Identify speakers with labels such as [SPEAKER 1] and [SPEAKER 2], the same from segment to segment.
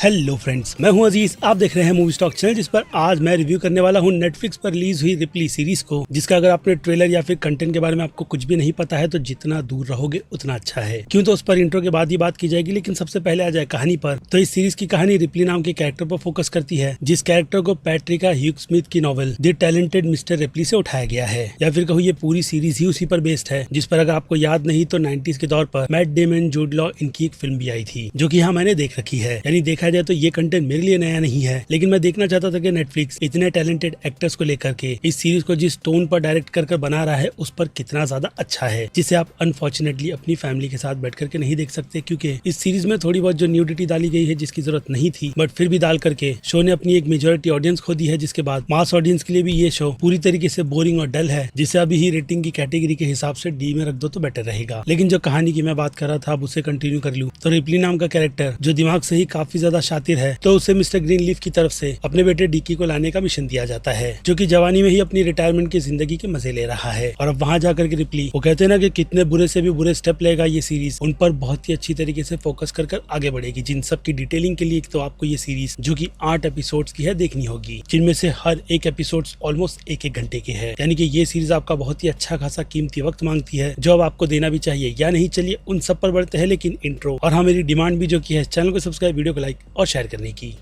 [SPEAKER 1] Hello friends, मैं हूं अजीज। आप देख रहे हैं मूवी स्टॉक चैनल, जिस पर आज मैं रिव्यू करने वाला हूं नेटफ्लिक्स पर रिलीज हुई रिप्ली सीरीज को, जिसका अगर आपने ट्रेलर या फिर कंटेंट के बारे में आपको कुछ भी नहीं पता है तो जितना दूर रहोगे उतना अच्छा है। क्यों तो उस पर इंट्रो के बाद ही बात की जाएगी, लेकिन सबसे पहले आ जाए कहानी पर। तो इस सीरीज की कहानी रिप्ली नाम के कैरेक्टर पर फोकस करती है, जिस कैरेक्टर को पैट्रिका ह्यूग स्मिथ की novel the talented mister replay से उठाया गया है, या फिर कहूँ ये पूरी सीरीज ही उसी पर बेस्ड है। जिस पर अगर आपको याद नहीं तो 90s के दौर पर मैट डेमन, जूड लॉ इनकी एक फिल्म भी आई थी, जो कि यहाँ मैंने देख रखी है। यानी देखा जाए तो ये कंटेंट मेरे लिए नया नहीं है, लेकिन मैं देखना चाहता था कि नेटफ्लिक्स इतने टैलेंटेड एक्टर्स को लेकर के इस सीरीज को जिस टोन पर डायरेक्ट कर बना रहा है उस पर कितना ज्यादा अच्छा है, जिसे आप अनफॉर्चुनेटली अपनी फैमिली के साथ बैठ करके नहीं देख सकते, क्योंकि इस सीरीज में थोड़ी बहुत जो न्यूडिटी डाली गई है जिसकी जरूरत नहीं थी, बट फिर भी डाल करके शो ने अपनी एक मेजोरिटी ऑडियंस खो दी है। जिसके बाद मास ऑडियंस के लिए भी ये शो पूरी तरीके से बोरिंग और डल है, जिसे अभी ही रेटिंग की कैटेगरी के हिसाब से डी में रख दो तो बेटर रहेगा। लेकिन जो कहानी की मैं बात कर रहा था, अब उसे कंटिन्यू कर लूं तो रिप्ली नाम का कैरेक्टर जो दिमाग से ही काफी ज्यादा शातिर है, तो उसे मिस्टर ग्रीनलीफ की तरफ से अपने बेटे डिकी को लाने का मिशन दिया जाता है, जो कि जवानी में ही अपनी रिटायरमेंट की जिंदगी के मजे ले रहा है। और अब वहां जाकर के रिप्ली, वो कहते हैं ना कि कितने बुरे से भी बुरे स्टेप लेगा ये सीरीज, उन पर बहुत ही अच्छी तरीके से फोकस कर आगे बढ़ेगी। जिन सब की डिटेलिंग के लिए तो आपको ये सीरीज, जो कि 8 एपिसोड्स की है, देखनी होगी, जिनमें से हर एक एपिसोड्स ऑलमोस्ट एक घंटे के है। यानी कि ये सीरीज आपका बहुत ही अच्छा खासा कीमती वक्त मांगती है, जो अब आपको देना भी चाहिए या नहीं। चलिए उन सब पर बढ़ते हैं, लेकिन इंट्रो और हाँ, मेरी डिमांड भी जो की है चैनल को सब्सक्राइब, वीडियो को लाइक और शेयर करने की।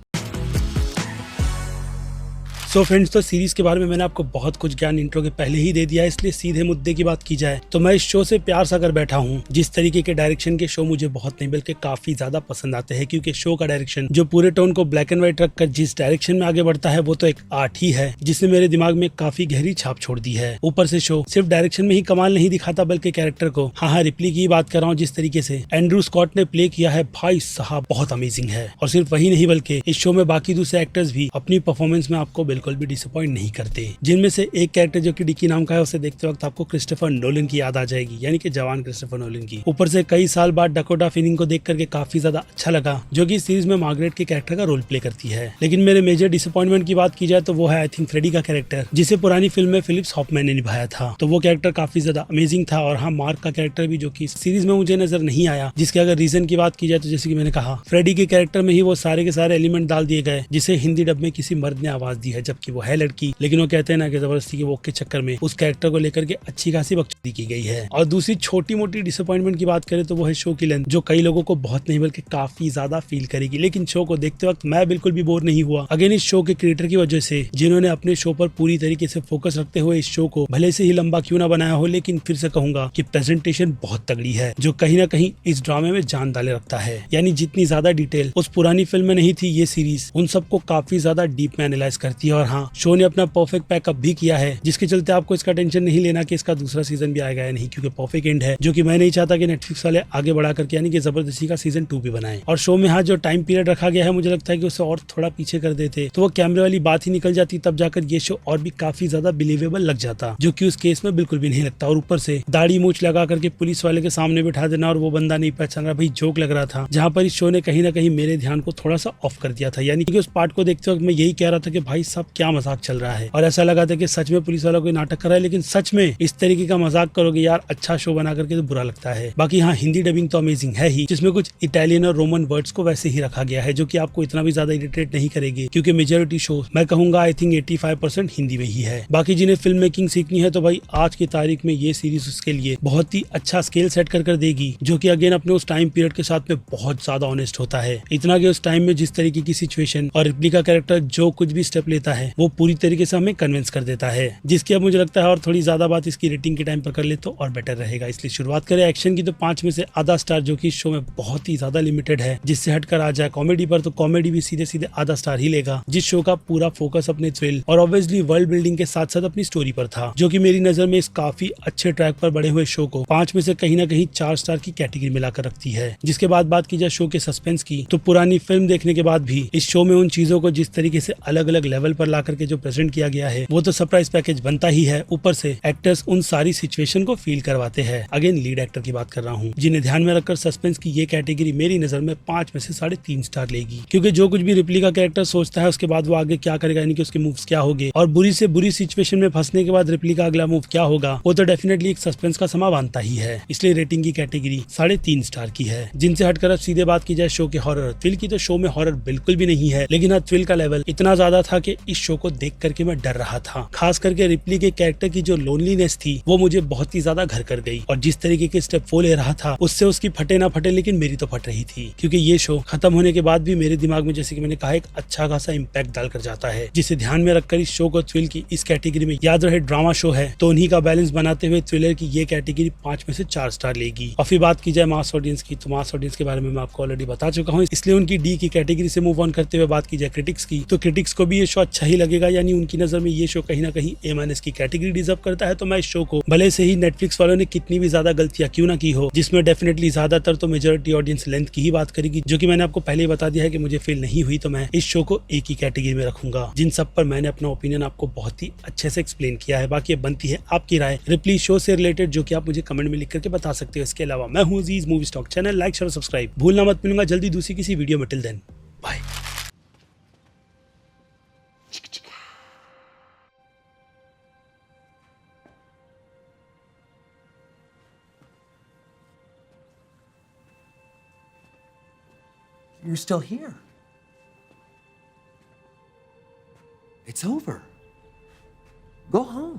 [SPEAKER 1] सो फ्रेंड्स, तो सीरीज के बारे में मैंने आपको बहुत कुछ ज्ञान इंट्रो के पहले ही दे दिया है, इसलिए सीधे मुद्दे की बात की जाए तो मैं इस शो से प्यार सा कर बैठा हूँ। जिस तरीके के डायरेक्शन के शो मुझे बहुत नहीं बल्कि काफी ज्यादा पसंद आते हैं, क्योंकि शो का डायरेक्शन जो पूरे टोन को ब्लैक एंड व्हाइट रखकर जिस डायरेक्शन में आगे बढ़ता है वो तो एक आर्ट ही है, जिसने मेरे दिमाग में काफी गहरी छाप छोड़ दी है। ऊपर से शो सिर्फ डायरेक्शन में ही कमाल नहीं दिखाता, बल्कि कैरेक्टर को, हाँ रिप्ली की बात कर रहा हूँ, जिस तरीके से एंड्रू स्कॉट ने प्ले किया है, भाई साहब बहुत अमेजिंग है। और सिर्फ वही नहीं बल्कि इस शो में बाकी दूसरे एक्टर्स भी अपनी परफॉर्मेंस में आपको बिल्कुल भी डिसअपॉइंट नहीं करते। जिनमें से एक कैरेक्टर जो कि डिकी नाम का है, उसे देखते वक्त आपको क्रिस्टोफर नोलन की याद आ जाएगी, यानी कि जवान क्रिस्टोफर नोलन की। ऊपर से कई साल बाद डकोटा फैनिंग को देख करके काफी ज्यादा अच्छा लगा, जो कि इस सीरीज में मार्गरेट के कैरेक्टर का रोल प्ले करती है। लेकिन मेरे मेजर डिसअपॉइंटमेंट की बात की जाए तो वो है आई थिंक फ्रेडी का कैरेक्टर, जिसे पुरानी फिल्म में फिलिप्स हॉफमैन ने निभाया था। तो वो कैरेक्टर काफी ज्यादा अमेजिंग था। और हाँ, मार्क का कैरेक्टर भी, जो कि सीरीज में मुझे नजर नहीं आया, जिसके अगर रीजन की बात की जाए तो जैसे कि मैंने कहा, फ्रेडी के कैरेक्टर में ही वो सारे के सारे एलिमेंट डाल दिए गए, जिसे हिंदी डब में किसी मर्द ने आवाज दी है, जबकि वो है लड़की। लेकिन वो कहते हैं ना कि जबरदस्ती के वोक के चक्कर में उस कैरेक्टर को लेकर के अच्छी खासी बकचोदी की गई है। और दूसरी छोटी मोटी डिसअपॉइंटमेंट की बात करें तो वो है शो की लेंथ, जो कई लोगों को बहुत नहीं बल्कि काफी ज्यादा फील करेगी। लेकिन शो को देखते वक्त मैं बिल्कुल भी बोर नहीं हुआ। अगेन इस शो के क्रिएटर की वजह से, जिन्होंने अपने शो पर पूरी तरीके से फोकस रखते हुए इस शो को भले से ही लंबा क्यों ना बनाया हो, लेकिन फिर से कहूंगा कि प्रेजेंटेशन बहुत तगड़ी है, जो कहीं ना कहीं इस ड्रामे में जान डाले रखता है। यानी जितनी ज्यादा डिटेल उस पुरानी फिल्म में नहीं थी, ये सीरीज उन सबको काफी ज्यादा डीप में एनालाइज करती है। और हाँ, शो ने अपना परफेक्ट पैकअप भी किया है, जिसके चलते आपको इसका टेंशन नहीं लेना कि इसका दूसरा सीजन भी आएगा या नहीं, क्योंकि परफेक्ट एंड है, जो कि मैं नहीं चाहता कि नेटफ्लिक्स वाले आगे बढ़ा करके यानी कि जबरदस्ती का सीजन 2 भी बनाएं। और शो में हाँ जो टाइम पीरियड रखा गया है, मुझे लगता है कि उसे और थोड़ा पीछे कर देते तो वो कैमरे वाली बात ही निकल जाती, तब जाकर ये शो और भी काफी ज्यादा बिलीवेबल लग जाता, जो कि उस केस में बिल्कुल भी नहीं लगता। और ऊपर से दाढ़ी मूछ लगा करके पुलिस वाले के सामने बिठा देना और वो बंदा नहीं पहचान रहा, भाई जोक लग रहा था, जहाँ पर इस शो ने कहीं ना कहीं मेरे ध्यान को थोड़ा सा ऑफ कर दिया था। यानी कि उस पार्ट को देखते वक्त मैं यही कह रहा था कि भाई साहब क्या मजाक चल रहा है, और ऐसा लगा था कि सच में पुलिस वाला कोई नाटक कर रहा है। लेकिन सच में इस तरीके का मजाक करोगे यार, अच्छा शो बना करके तो बुरा लगता है। बाकी हाँ, हिंदी डबिंग तो अमेजिंग है ही, जिसमें कुछ इटालियन और रोमन वर्ड्स को वैसे ही रखा गया है, जो कि आपको इतना भी ज्यादा इरिटेट नहीं करेगी, क्योंकि मेजॉरिटी शो मैं कहूंगा आई थिंक 85% हिंदी में ही है। बाकी जिन्हें फिल्म मेकिंग सीखनी है तो भाई आज की तारीख में ये सीरीज उसके लिए बहुत ही अच्छा स्केल सेट कर देगी, जो कि अगेन अपने उस टाइम पीरियड के साथ में बहुत ज्यादा ऑनेस्ट होता है। इतना कि उस टाइम में जिस तरीके की सिचुएशन और रिप्ली का कैरेक्टर जो कुछ भी स्टेप लेता है, वो पूरी तरीके से हमें कन्विंस कर देता है, जिसकी अब मुझे लगता है और थोड़ी ज्यादा बात इसकी रेटिंग के टाइम पर कर ले तो और बेटर रहेगा। इसलिए शुरुआत करें एक्शन की तो 5 में से आधा स्टार, जो कि इस शो में बहुत ही ज्यादा लिमिटेड है। जिससे हटकर आ जाए कॉमेडी पर तो कॉमेडी भी सीधे सीधे आधा स्टार ही लेगा, जिस शो का पूरा फोकस अपने थ्रिल और ऑब्वियसली वर्ल्ड बिल्डिंग के साथ साथ अपनी स्टोरी पर था, जो कि मेरी नजर में इस काफी अच्छे ट्रैक पर बढ़े हुए शो को 5 में से कहीं ना कहीं 4 स्टार की कैटेगरी मिलाकर रखती है। जिसके बाद बात की जाए शो के सस्पेंस की, तो पुरानी फिल्म देखने के बाद भी इस शो में उन चीजों को जिस तरीके से अलग अलग लेवल पर ला करके जो प्रेजेंट किया गया है वो तो सरप्राइज पैकेज बनता ही है। ऊपर से एक्टर्स उन सारी सिचुएशन को फील करवाते हैं। अगेन लीड एक्टर की बात कर रहा हूँ, जिन्हें ध्यान में रखकर सस्पेंस की ये कैटेगरी मेरी नजर में 5 में से 3.5 स्टार लेगी, क्योंकि जो कुछ भी रिप्ली का कैरेक्टर सोचता है उसके बाद वो आगे क्या करेगा, यानी कि उसके मूव्स क्या होंगे और बुरी से बुरी सिचुएशन में फंसने के बाद रिप्ली का अगला मूव क्या होगा, वो तो डेफिनेटली एक सस्पेंस का समा बांधता ही है। इसलिए रेटिंग की कैटेगरी 3.5 स्टार की है। जिनसे हटकर अब सीधे बात की जाए शो के हॉरर थ्रिल की, तो शो में हॉरर बिल्कुल भी नहीं है, लेकिन हाँ थ्रिल का लेवल इतना ज्यादा था कि इस शो को देख करके मैं डर रहा था। खास करके रिप्ली के कैरेक्टर की जो लोनलीनेस थी वो मुझे बहुत ही ज्यादा घर कर गई, और जिस तरीके के स्टेप वो ले रहा था उससे उसकी फटे ना फटे लेकिन मेरी तो फट रही थी, क्योंकि ये शो खत्म होने के बाद भी मेरे दिमाग में, जैसे कि मैंने कहा, एक अच्छा खासा इम्पैक्ट डालकर जाता है। जिसे ध्यान में रखकर इस शो को थ्रिल की इस कैटेगरी में याद रहे ड्रामा शो है, तो उन्हीं का बैलेंस बनाते हुए थ्रिलर की ये कैटेगरी 5 में से 4 स्टार लेगी। और फिर बात की जाए मास ऑडियंस की, तो मास ऑडियंस के बारे में मैं आपको ऑलरेडी बता चुका हूँ, इसलिए उनकी डी की कैटेगरी से मूव ऑन करते हुए बात की जाए क्रिटिक्स की, तो क्रिटिक्स को भी ये शो अच्छा ही लगेगा, यानी उनकी नजर में ये शो कहीं ना कहीं A- की कैटेगरी डिजर्व करता है। तो मैं इस शो को, भले से ही नेटफ्लिक्स वालों ने कितनी भी ज्यादा गलतियां क्यों ना की हो, जिसमें डेफिनेटली ज्यादातर तो मेजोरिटी ऑडियंस लेंथ की ही बात करेगी, जो कि मैंने आपको पहले ही बता दिया है कि मुझे फील नहीं हुई, तो मैं इस शो को एक ही कैटेगरी में रखूंगा। जिन सब पर मैंने अपना ओपिनियन आपको बहुत ही अच्छे से एक्सप्लेन किया है। बाकी अब बनती है आपकी राय रिप्ली शो से रिलेटेड, जो कि आप मुझे कमेंट में लिख करके बता सकते हो। इसके अलावा मैं हूँ Aziz movie stock channel, like share subscribe भूलना मत। मिलूंगा जल्दी दूसरी किसी वीडियो में। Till then bye.
[SPEAKER 2] You're still here. It's over. Go home.